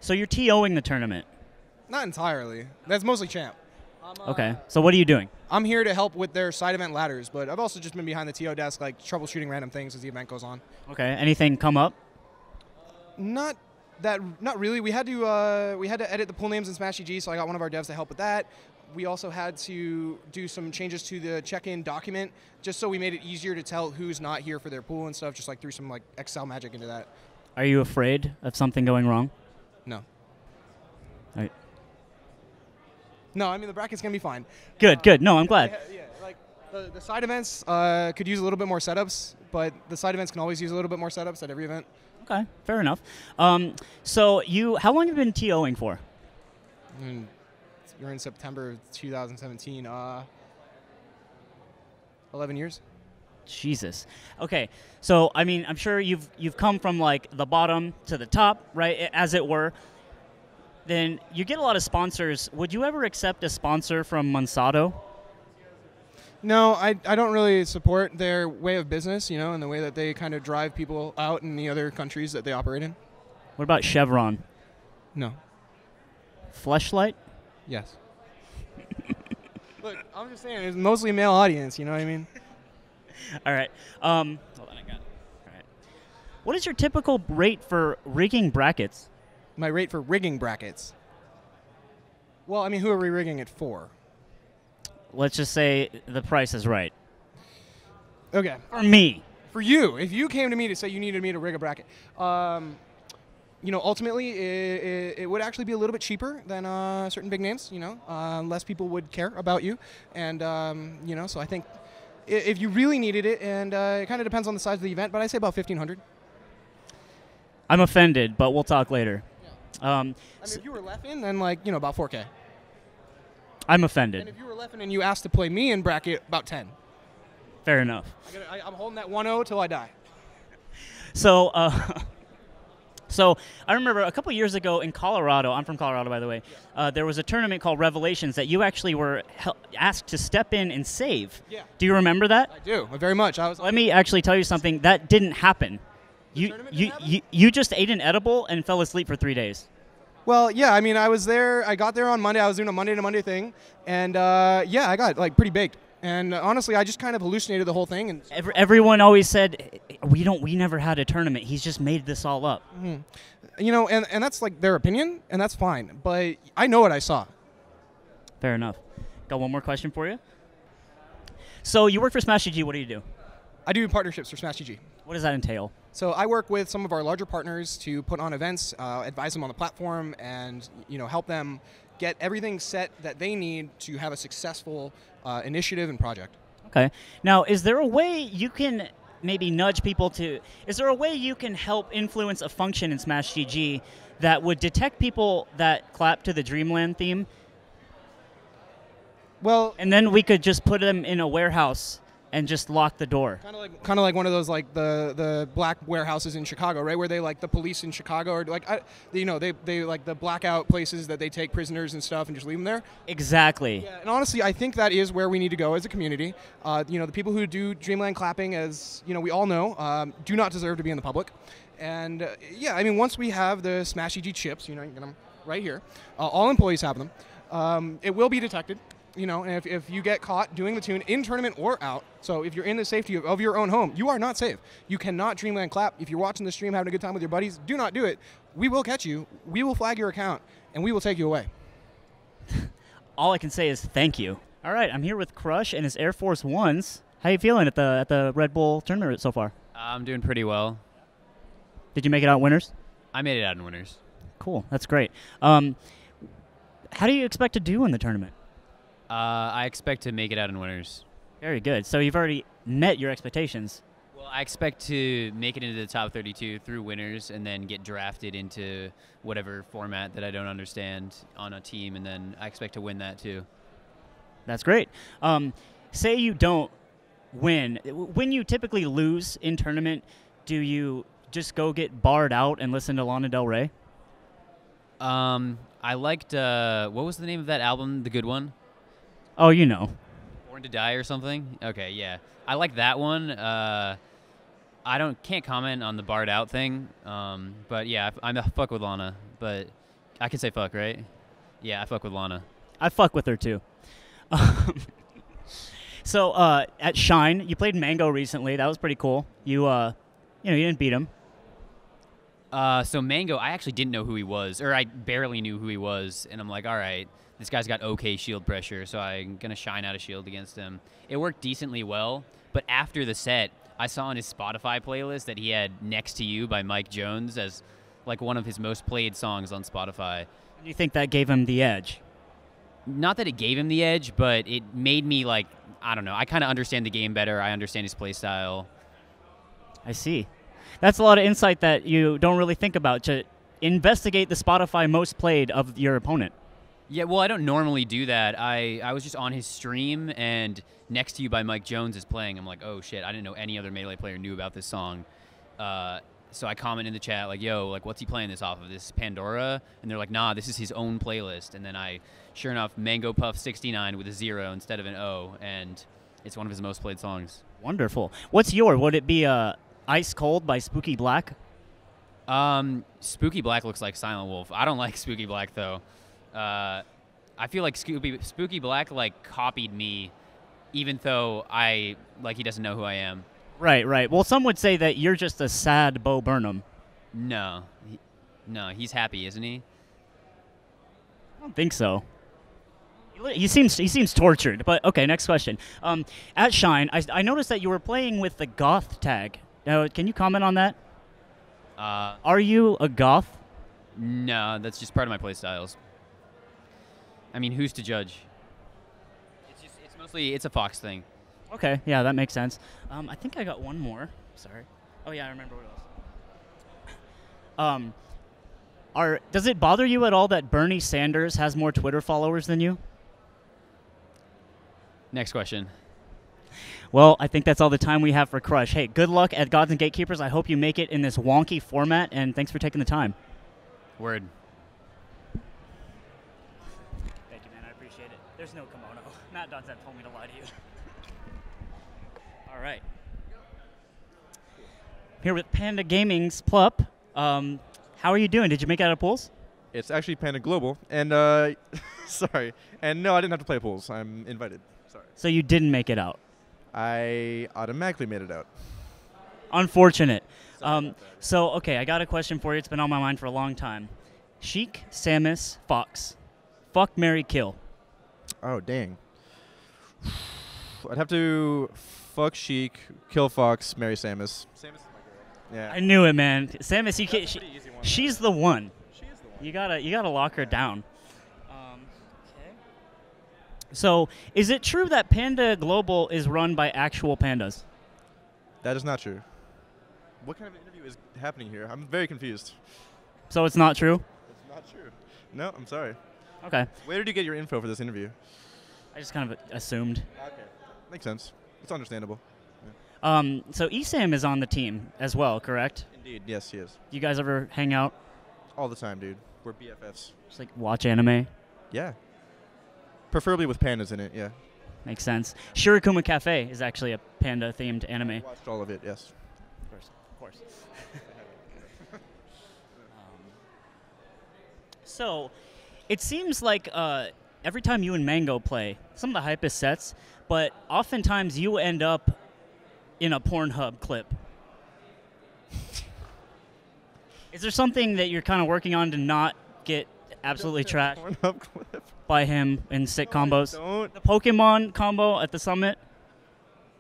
So you're TOing the tournament. Not entirely. That's mostly champ. Okay. So what are you doing? I'm here to help with their side event ladders, but I've also just been behind the TO desk, like troubleshooting random things as the event goes on. Okay. Anything come up? Not really. We had to edit the pool names in Smash GG, so I got one of our devs to help with that. We also had to do some changes to the check-in document, just so we made it easier to tell who's not here for their pool and stuff. Just like threw some like Excel magic into that. Are you afraid of something going wrong? No. All right. No, I mean the bracket's gonna be fine. Good. Good. No, I'm glad. Yeah, like the side events could use a little bit more setups, but the side events can always use a little bit more setups at every event. Okay. Fair enough. So how long have you been TOing for? You're in September 2017. 11 years. Jesus. Okay. So I mean, I'm sure you've come from like the bottom to the top, right, as it were. Then you get a lot of sponsors. Would you ever accept a sponsor from Monsanto? No, I don't really support their way of business, and the way that they kind of drive people out in the other countries that they operate in. What about Chevron? No. Fleshlight? Yes. Look, I'm just saying, it's mostly a male audience, you know what I mean? All right. Hold on, I got it. All right. What is your typical rate for rigging brackets? My rate for rigging brackets. Well, I mean, who are we rigging it for? Let's just say the price is right. Okay. For me. For you, if you came to me to say you needed me to rig a bracket, ultimately it would actually be a little bit cheaper than certain big names. Less people would care about you, and so I think if you really needed it, and it kind of depends on the size of the event, but I say about 1,500. I'm offended, but we'll talk later. I mean, if you were Leffen, then about 4K. I'm offended. And if you were Leffen and you asked to play me in bracket, about 10. Fair enough. I'm holding that 1-0 till I die. So, so I remember a couple years ago in Colorado. I'm from Colorado, by the way. There was a tournament called Revelations that you actually were asked to step in and save. Yeah. Do you remember that? I do, very much. Let me actually tell you something. That didn't happen. You just ate an edible and fell asleep for 3 days. Well, yeah, I mean, I was there. I got there on Monday. I was doing a Monday to Monday thing, and yeah, I got pretty baked. And honestly, I just kind of hallucinated the whole thing. And everyone always said, we never had a tournament. He's just made this all up. Mm-hmm. And that's their opinion, and that's fine. But I know what I saw. Fair enough. Got one more question for you. So you work for Smash GG. What do you do? I do partnerships for Smash GG. What does that entail? So I work with some of our larger partners to put on events, advise them on the platform, and help them get everything set that they need to have a successful initiative and project. Okay. Now, is there a way you can maybe nudge people to? Is there a way you can help influence a function in Smash GG that would detect people that clap to the Dreamland theme? Well, and then we could just put them in a warehouse and just lock the door. Kind of like one of those the black warehouses in Chicago, right? Where they the police in Chicago, or they like the blackout places that they take prisoners and stuff and just leave them there. Exactly. Yeah, and honestly, I think that is where we need to go as a community. The people who do Dreamland clapping, as we all know, do not deserve to be in the public. And yeah, I mean, once we have the Smash EG chips, you get them right here. All employees have them. It will be detected. And if you get caught doing the tune in tournament or out, so if you're in the safety of your own home, you are not safe. You cannot Dreamland clap. If you're watching the stream having a good time with your buddies, do not do it. We will catch you. We will flag your account, and we will take you away. All I can say is thank you. All right, I'm here with Crush and his Air Force Ones. How you feeling at the Red Bull tournament so far? I'm doing pretty well. Did you make it out winners? I made it out in winners. Cool, that's great. How do you expect to do in the tournament? I expect to make it out in winners. Very good. So you've already met your expectations. Well, I expect to make it into the top 32 through winners and then get drafted into whatever format that I don't understand on a team, and then I expect to win that too. That's great. Say you don't win. When you typically lose in tournament, do you just go get barred out and listen to Lana Del Rey? I liked, what was the name of that album, the good one? Oh, you know. Born to Die or something? Okay, yeah. I like that one. I can't comment on the barred out thing, but yeah, I'm a fuck with Lana. But I can say fuck, right? Yeah, I fuck with Lana. I fuck with her too. So at Shine, you played Mango recently. That was pretty cool. You you didn't beat him. So Mango, I actually didn't know who he was, or I barely knew who he was, and I'm like, all right, this guy's got okay shield pressure, so I'm gonna shine out a shield against him. It worked decently well, but after the set, I saw on his Spotify playlist that he had "Next to You" by Mike Jones as like one of his most played songs on Spotify. Do you think that gave him the edge? Not that it gave him the edge, but it made me like, I don't know. I kind of understand the game better. I understand his play style. I see. That's a lot of insight that you don't really think about, to investigate the Spotify most played of your opponent. Yeah, well, I don't normally do that. I was just on his stream, and "Next to You" by Mike Jones is playing. I'm like, oh shit, I didn't know any other Melee player knew about this song. So I comment in the chat like, yo, like, what's he playing this off of? This is Pandora? And they're like, nah, this is his own playlist. And then sure enough, Mango Puff 69 with a 0 instead of an O, and it's one of his most played songs. Wonderful. What's your? Would it be Ice Cold by Spooky Black? Spooky Black looks like Silent Wolf. I don't like Spooky Black though. I feel like Spooky Black like copied me, even though he doesn't know who I am. Right. Well, some would say that you're just a sad Bo Burnham. No, he's happy, isn't he? I don't think so. He seems tortured. But okay, next question. At Shine, I noticed that you were playing with the goth tag. Now, can you comment on that? Are you a goth? No, that's just part of my play styles. I mean, who's to judge? It's mostly a Fox thing. Okay, yeah, that makes sense. I think I got one more. Sorry. Oh yeah, I remember what it was. Does it bother you at all that Bernie Sanders has more Twitter followers than you? Next question. Well, I think that's all the time we have for Crush. Hey, good luck at Gods and Gatekeepers. I hope you make it in this wonky format, and thanks for taking the time. Word. Thank you, man. I appreciate it. There's no kimono. Matt Dodds told me to lie to you. All right. Here with Panda Gaming's Plup. How are you doing? Did you make it out of pools? It's actually Panda Global, and sorry. And no, I didn't have to play pools. I'm invited. Sorry. So you didn't make it out. I automatically made it out. Unfortunate. So, okay, I got a question for you. It's been on my mind for a long time. Sheik, Samus, Fox. Fuck, marry, kill. Oh, dang. I'd have to fuck Sheik, kill Fox, marry Samus. Samus is my girl. Yeah. I knew it, man. Samus, you can't. That's a pretty easy one. She's the one. She is the one. You gotta lock her down. Okay. So, is it true that Panda Global is run by actual pandas? That is not true. What kind of interview is happening here? I'm very confused. So it's not true? It's not true. No, I'm sorry. Okay. Where did you get your info for this interview? I just kind of assumed. Okay. Makes sense. It's understandable. So Esam is on the team as well, correct? Indeed. Yes, he is. You guys ever hang out? All the time, dude. We're BFFs. Just like watch anime? Yeah. Preferably with pandas in it, yeah. Makes sense. Shirikuma Cafe is actually a panda-themed anime. I watched all of it, yes. Of course. So, it seems like every time you and Mango play, some of the hypest sets, but oftentimes you end up in a Pornhub clip. Is there something that you're kind of working on to not get absolutely trashed Pornhub clip. by him in sick combos? Don't. The Pokemon combo at the summit?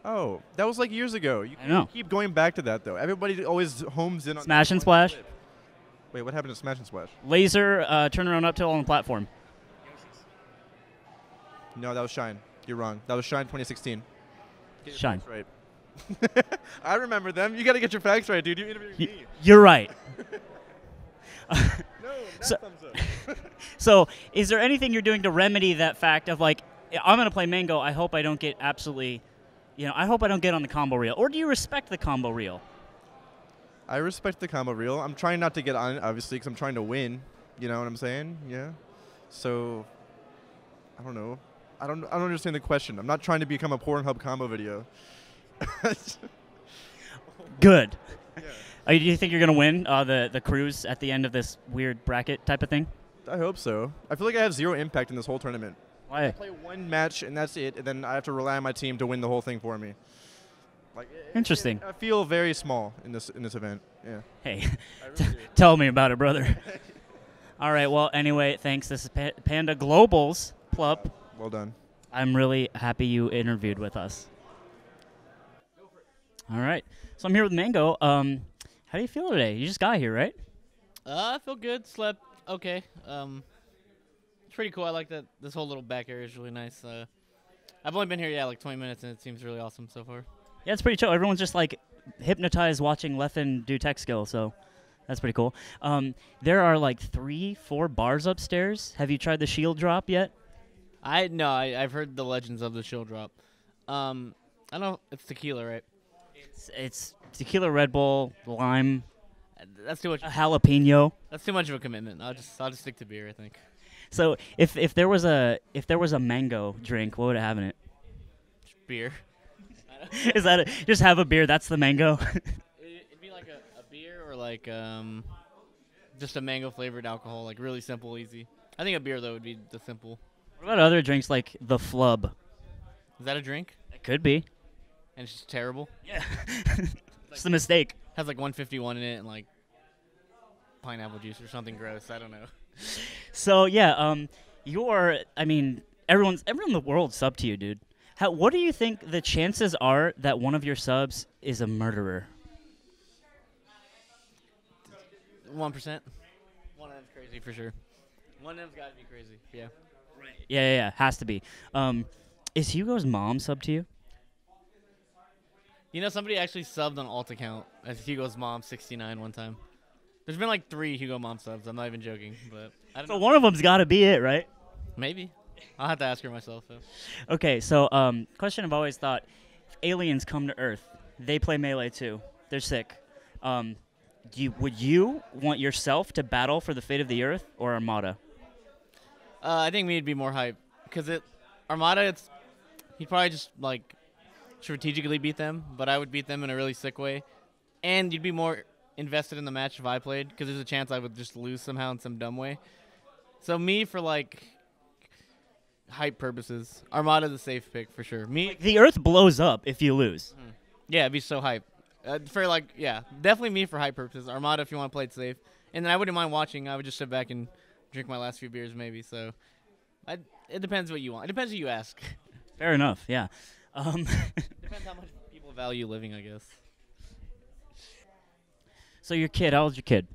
Oh, that was like years ago. You I know. keep going back to that, though. Everybody always homes in on Smash that and one Splash? clip. Wait, what happened to Smash and Splash? Laser turnaround up tilt on the platform. No, that was Shine. You're wrong. That was Shine 2016. Get your Shine. facts right. I remember them. You got to get your facts right, dude. You interviewed me. You're right. No, So- thumbs up. So, is there anything you're doing to remedy that fact of like, I'm going to play Mango, I hope I don't get absolutely, I hope I don't get on the combo reel? Or do you respect the combo reel? I respect the combo reel. I'm trying not to get on it, obviously, because I'm trying to win. You know what I'm saying? Yeah. So, I don't know. I don't understand the question. I'm not trying to become a Pornhub combo video. Good. Yeah. Do you think you're going to win the cruise at the end of this weird bracket type of thing? I hope so. I feel like I have zero impact in this whole tournament. I Why? play one match and that's it, and then I have to rely on my team to win the whole thing for me. Like, Interesting. I feel very small in this event. Yeah. Hey, I really do. tell me about it, brother. All right. Well, anyway, thanks. This is Panda Global's Plup. Well done. I'm really happy you interviewed with us. All right. So I'm here with Mango. How do you feel today? You just got here, right? I feel good. Slept okay. It's pretty cool. I like that. This whole little back area is really nice. I've only been here, like 20 minutes, and it seems really awesome so far. Yeah, it's pretty chill. Everyone's just like hypnotized watching Leffen do tech skill, so that's pretty cool. There are like 3-4 bars upstairs. Have you tried the shield drop yet? I've heard the legends of the shield drop. I don't know. It's tequila, right? It's tequila, Red Bull, lime, That's too much. a jalapeno. That's too much of a commitment. I'll just stick to beer, I think. So if there was a mango drink, what would it have in it? Just beer. Is that it? Just have a beer? That's the mango. It'd be like a beer or like just a mango flavored alcohol, like really simple, easy. I think a beer though would be the simple. What about other drinks like the flub? Is that a drink? It could be. And it's just terrible. Yeah. It's a mistake. Has like 151 in it and like pineapple juice or something gross. I don't know. So yeah, everyone in the world sub to you, dude. What do you think the chances are that one of your subs is a murderer? 1%. One of them's crazy for sure. One of them's got to be crazy. Yeah. Yeah, has to be. Is Hugo's mom sub to you? You know, somebody actually subbed on alt account as Hugo's mom 69 one time. There's been like 3 Hugo mom subs. I'm not even joking, but I don't So know. one of them's got to be it, right? Maybe. I'll have to ask her myself though. Okay, so question I've always thought: if aliens come to Earth, they play Melee too. They're sick. Would you want yourself to battle for the fate of the Earth or Armada? I think me'd be more hype because Armada. He'd probably just like strategically beat them, but I would beat them in a really sick way, and you'd be more invested in the match if I played because there's a chance I would just lose somehow in some dumb way. So me for like hype purposes, Armada's a safe pick for sure. Me, The Earth blows up if you lose. yeah, it'd be so hype. For like, yeah, definitely me for hype purposes. Armada if you want to play it safe, and then I wouldn't mind watching. I would just sit back and drink my last few beers maybe. So, it depends what you want. It depends who you ask. Fair enough. Yeah. Depends how much people value living, I guess. So your kid, how old's your kid?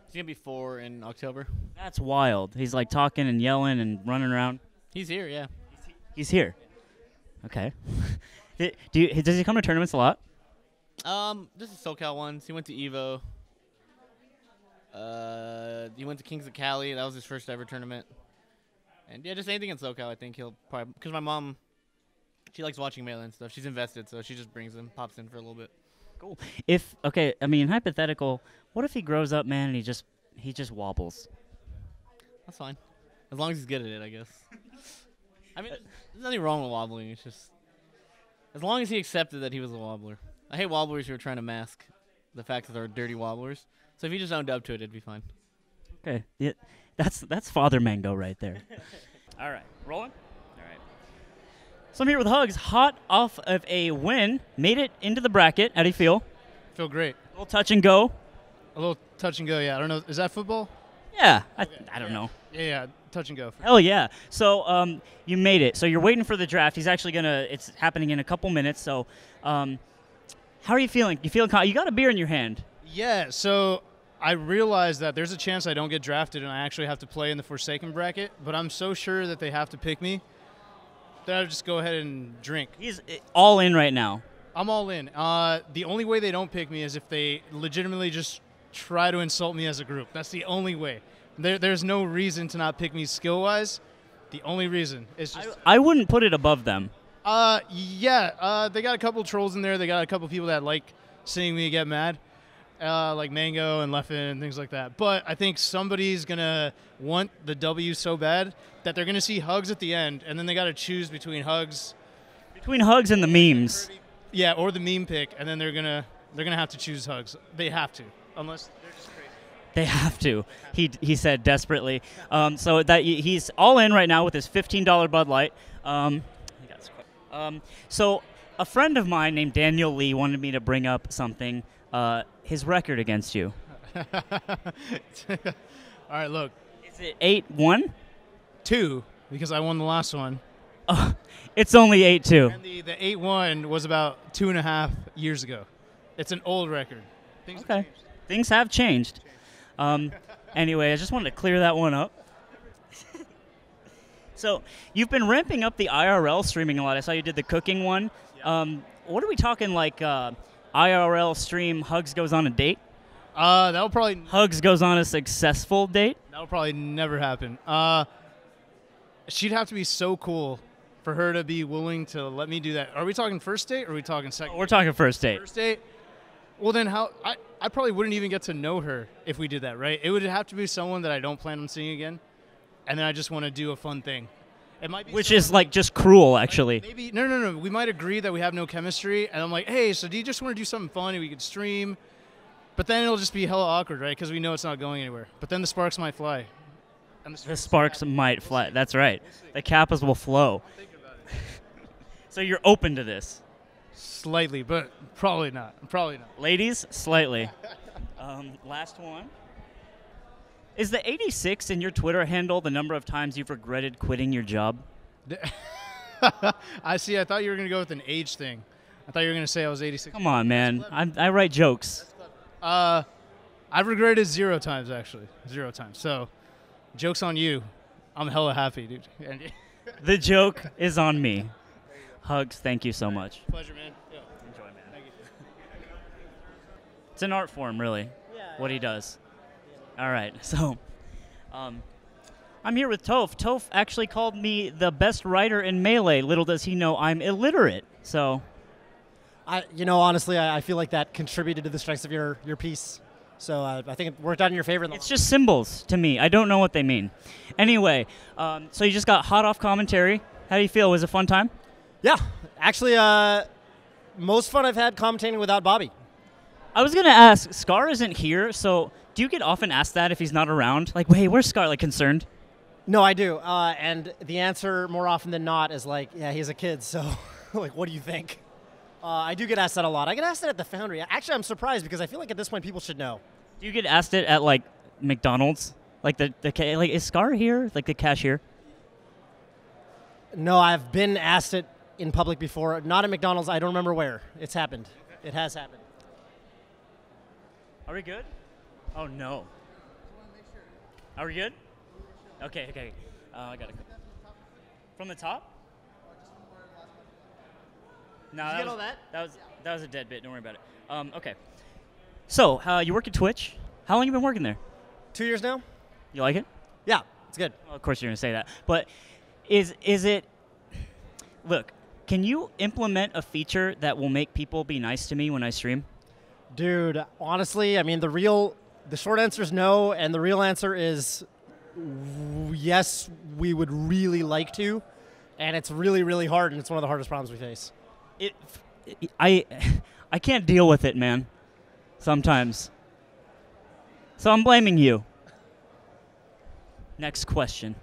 He's gonna be 4 in October. That's wild. He's like talking and yelling and running around. He's here, yeah. He's here. Okay. Does he come to tournaments a lot? This is SoCal ones. He went to Evo. He went to Kings of Cali. That was his first ever tournament. And yeah, just anything in SoCal. I think he'll probably because my mom, she likes watching Melee and stuff. She's invested, so she just brings him, pops in for a little bit. Cool. Hypothetical. What if he grows up, man, and he just wobbles? That's fine, as long as he's good at it, I guess. I mean, there's nothing wrong with wobbling. It's just as long as he accepted that he was a wobbler. I hate wobblers who are trying to mask the fact that they're dirty wobblers. So if he just owned up to it, it'd be fine. Okay. Yeah, that's Father Mango right there. All right. Rolling? All right. So I'm here with Hugs, hot off of a win. Made it into the bracket. How do you feel? Feel great. A little touch and go. A little touch and go, yeah. I don't know. Is that football? Yeah. I don't know. Yeah, touch and go. Hell yeah. So you made it. So you're waiting for the draft. He's actually it's happening in a couple minutes. So how are you feeling? You feeling you got a beer in your hand. Yeah, so I realized that there's a chance I don't get drafted and I actually have to play in the Forsaken bracket, but I'm so sure that they have to pick me that I'll just go ahead and drink. He's all in right now. I'm all in. The only way they don't pick me is if they legitimately just try to insult me as a group. That's the only way. There's no reason to not pick me skill-wise. The only reason is just... I wouldn't put it above them. They got a couple trolls in there. They got a couple people that like seeing me get mad, like Mango and Leffen and things like that. But I think somebody's going to want the W so bad that they're going to see Hugs at the end, and then they got to choose between Hugs. Between Hugs and the memes. Yeah, or the meme pick, and then they're gonna have to choose Hugs. They have to, unless they're just crazy. They have to. He said desperately. So that he's all in right now with his $15 Bud Light. So a friend of mine named Daniel Lee wanted me to bring up something. His record against you. All right, look. Is it 8-1? 2, because I won the last one. Oh, it's only 8-2. And the 8-1 was about 2.5 years ago. It's an old record. Things have Okay. changed. Things have changed. Anyway, I just wanted to clear that one up. So you've been ramping up the IRL streaming a lot. I saw you did the cooking one. What are we talking, like IRL stream Hugs goes on a date? That'll probably A successful date? never happen. She'd have to be so cool for her to be willing to let me do that. Are we talking first date or are we talking second? We're talking first date. First date? Well, then how? I probably wouldn't even get to know her if we did that, right? It would have to be someone that I don't plan on seeing again, and then I just want to do a fun thing. It might be Which someone- is like just cruel, actually. Maybe no. We might agree that we have no chemistry, and I'm like, hey, so do you just want to do something fun and we could stream? But then it'll just be hella awkward, right? Because we know it's not going anywhere. But then the sparks might fly. And The sparks might fly. That's right. The kappas will flow. So you're open to this. Slightly, but probably not. Probably not. Ladies, slightly. Last one. Is the 86 in your Twitter handle the number of times you've regretted quitting your job? I see. I thought you were gonna go with an age thing. I thought you were gonna say I was 86. Come on, man. I write jokes. I've regretted 0 times actually. 0 times. So, joke's on you. I'm hella happy, dude. And The joke is on me. Hugs, thank you so much. pleasure, man. Yeah. Enjoy, man. Thank you. It's an art form, really, what he does. All right, so I'm here with Toph. Toph actually called me the best writer in Melee. Little does he know I'm illiterate. So Honestly, I feel like that contributed to the strengths of your piece. So I think it worked out in your favor. it's just symbols to me. I don't know what they mean. Anyway, so you just got hot off commentary. How do you feel? Was it a fun time? Yeah, actually, most fun I've had commentating without Bobby. I was gonna ask. Scar isn't here, so do you get often asked that if he's not around? Like, hey, where's Scar? Like, concerned? No, I do. And the answer more often than not is like, yeah, he's a kid, so like, what do you think? I do get asked that a lot. I get asked that at the Foundry. Actually, I'm surprised because I feel like at this point people should know. Do you get asked it at like McDonald's? Like like is Scar here? Like the cashier? No, I've been asked it in public before. Not at McDonald's. I don't remember where. It's happened. It has happened. Are we good? Oh no. Are we good? Okay. I got it. From the top? No, Did you get all that? That was a dead bit. Don't worry about it. Okay. So you work at Twitch. How long you been working there? 2 years now? You like it? Yeah, it's good. Well, of course you're gonna say that. But is it? Look, can you implement a feature that will make people be nice to me when I stream? Dude, honestly, I mean, the short answer is no, and the real answer is yes, we would really like to, and it's really, really hard, and it's one of the hardest problems we face. I can't deal with it, man. Sometimes. So I'm blaming you. Next question.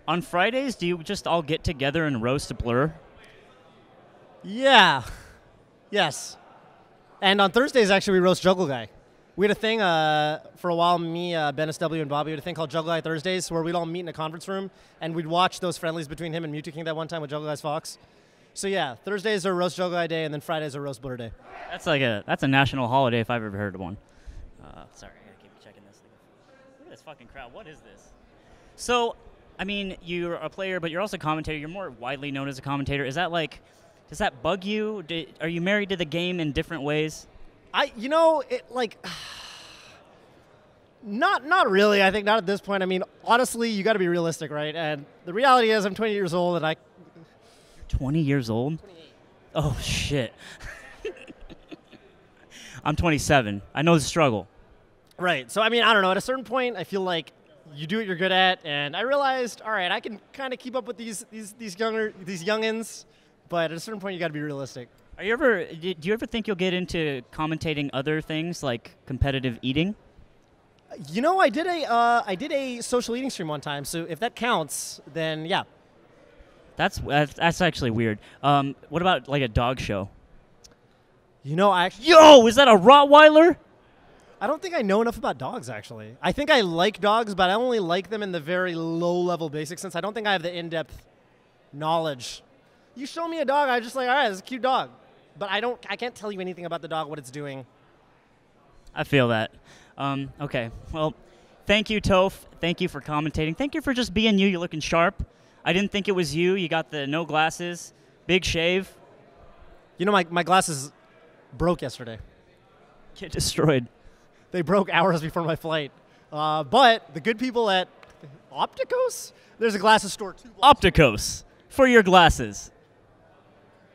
On Fridays, do you just all get together and roast Blur? Yeah. Yes. And on Thursdays, actually, we roast Juggle Guy. We had a thing for a while, me, Ben SW, and Bobby, we had a thing called Juggle Guy Thursdays where we'd all meet in a conference room, and we'd watch those friendlies between him and Mewtwo King that one time with Juggle Guy's Fox. So yeah, Thursdays are roast Juggle Guy Day, and then Fridays are roast Blur Day. That's a national holiday if I've ever heard of one. Sorry, I gotta keep checking this thing. Look at this fucking crowd. What is this? So, I mean, you're a player, but you're also a commentator. You're more widely known as a commentator. Is that like, does that bug you? Are you married to the game in different ways? Not really. I think not at this point. I mean, honestly, you got to be realistic, right? And the reality is, I'm 20 years old, and 20 years old? 28. Oh shit. I'm 27. I know the struggle. Right. So I mean, I don't know. At a certain point, I feel like you do what you're good at, and I realized, all right, I can kind of keep up with these youngins, but at a certain point, you got to be realistic. Do you ever think you'll get into commentating other things like competitive eating? You know, I did a social eating stream one time, so if that counts, then yeah. That's actually weird. What about like a dog show? You know, I actually, Yo, is that a Rottweiler? I don't think I know enough about dogs, actually. I think I like dogs, but I only like them in the very low-level basic sense. I don't think I have the in-depth knowledge. You show me a dog, I just like, all right, it's a cute dog. But I can't tell you anything about the dog, what it's doing. I feel that. Okay, well, thank you, Toph. Thank you for commentating. Thank you for just being you. You're looking sharp. I didn't think it was you. You got the no glasses, big shave. You know, my glasses broke yesterday. Get destroyed. They broke hours before my flight. But the good people at Opticos, there's a glasses store too. Opticos for your glasses.